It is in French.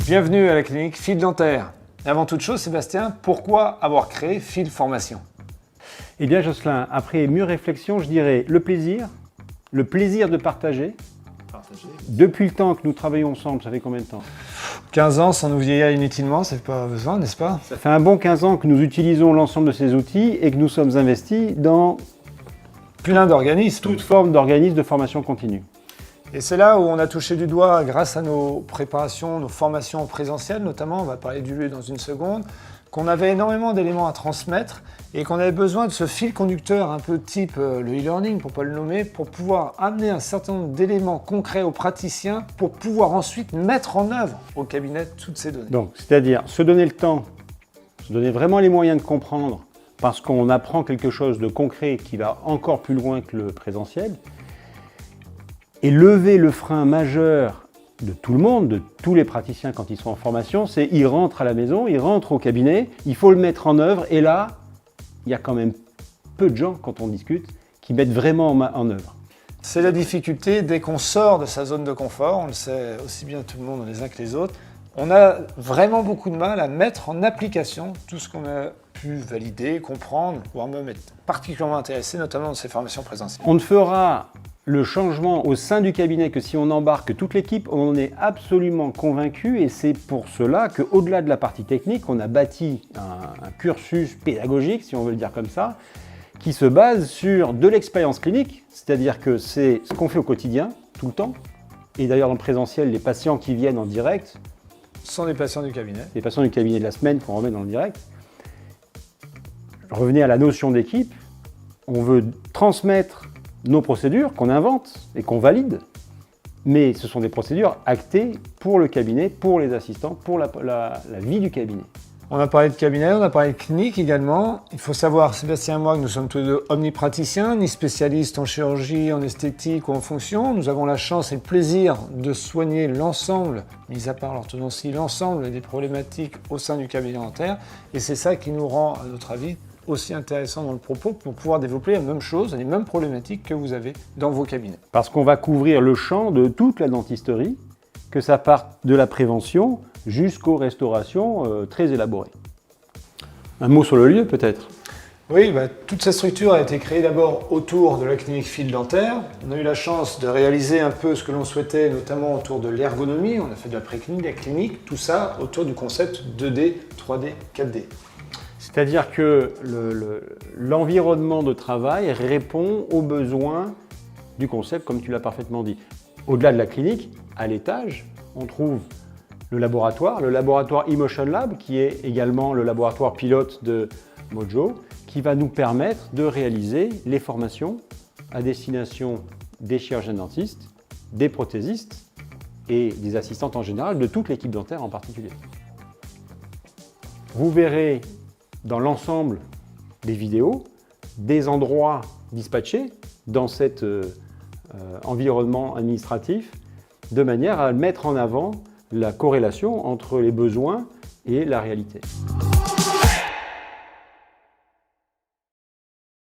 Bienvenue à la clinique Fil Dentaire. Avant toute chose, Sébastien, pourquoi avoir créé Fil Formation? Eh bien Jocelyn, après mûre réflexion, je dirais le plaisir de partager. Depuis le temps que nous travaillons ensemble, ça fait combien de temps? 15 ans sans nous vieillir inutilement, c'est pas besoin, n'est-ce pas? Ça fait un bon 15 ans que nous utilisons l'ensemble de ces outils et que nous sommes investis dans Plein d'organismes. toute forme d'organisme de formation continue. Et c'est là où on a touché du doigt, grâce à nos préparations, nos formations présentielles notamment, on va parler du lieu dans une seconde, qu'on avait énormément d'éléments à transmettre et qu'on avait besoin de ce fil conducteur un peu type le e-learning, pour ne pas le nommer, pour pouvoir amener un certain nombre d'éléments concrets aux praticiens pour pouvoir ensuite mettre en œuvre au cabinet toutes ces données. Donc, c'est-à-dire se donner le temps, se donner vraiment les moyens de comprendre parce qu'on apprend quelque chose de concret qui va encore plus loin que le présentiel et lever le frein majeur de tout le monde, de tous les praticiens quand ils sont en formation, c'est ils rentrent à la maison, ils rentrent au cabinet, il faut le mettre en œuvre et là, il y a quand même peu de gens, quand on discute, qui mettent vraiment en œuvre. C'est la difficulté dès qu'on sort de sa zone de confort, on le sait aussi bien tout le monde les uns que les autres, on a vraiment beaucoup de mal à mettre en application tout ce qu'on a pu valider, comprendre, voire même être particulièrement intéressé, notamment dans ces formations présentielles. On ne fera le changement au sein du cabinet que si on embarque toute l'équipe, on en est absolument convaincu et c'est pour cela qu'au-delà de la partie technique, on a bâti un cursus pédagogique, si on veut le dire comme ça, qui se base sur de l'expérience clinique, c'est-à-dire que c'est ce qu'on fait au quotidien, tout le temps, et d'ailleurs dans le présentiel, les patients qui viennent en direct, Ce sont des patients du cabinet. les patients du cabinet de la semaine qu'on remet dans le direct. Revenez à la notion d'équipe, on veut transmettre nos procédures qu'on invente et qu'on valide, mais ce sont des procédures actées pour le cabinet, pour les assistants, pour la vie du cabinet. On a parlé de cabinet, on a parlé de clinique également. Il faut savoir, Sébastien et moi, que nous sommes tous les deux omnipraticiens, ni spécialistes en chirurgie, en esthétique ou en fonction. Nous avons la chance et le plaisir de soigner l'ensemble, mis à part l'orthodontie, l'ensemble des problématiques au sein du cabinet dentaire. Et c'est ça qui nous rend, à notre avis, aussi intéressant dans le propos pour pouvoir développer la même chose, les mêmes problématiques que vous avez dans vos cabinets. Parce qu'on va couvrir le champ de toute la dentisterie, que ça parte de la prévention jusqu'aux restaurations très élaborées. Un mot sur le lieu peut-être? Oui, toute cette structure a été créée d'abord autour de la clinique Fil Dentaire. On a eu la chance de réaliser un peu ce que l'on souhaitait, notamment autour de l'ergonomie. On a fait de la préclinique, de la clinique, tout ça autour du concept 2D, 3D, 4D. C'est-à-dire que l'environnement de travail répond aux besoins du concept, comme tu l'as parfaitement dit. Au-delà de la clinique, à l'étage, on trouve le laboratoire eMotion Lab, qui est également le laboratoire pilote de Mojo, qui va nous permettre de réaliser les formations à destination des chirurgiens dentistes, des prothésistes et des assistantes en général, de toute l'équipe dentaire en particulier. Vous verrez dans l'ensemble des vidéos, des endroits dispatchés dans cet environnement administratif, de manière à mettre en avant la corrélation entre les besoins et la réalité.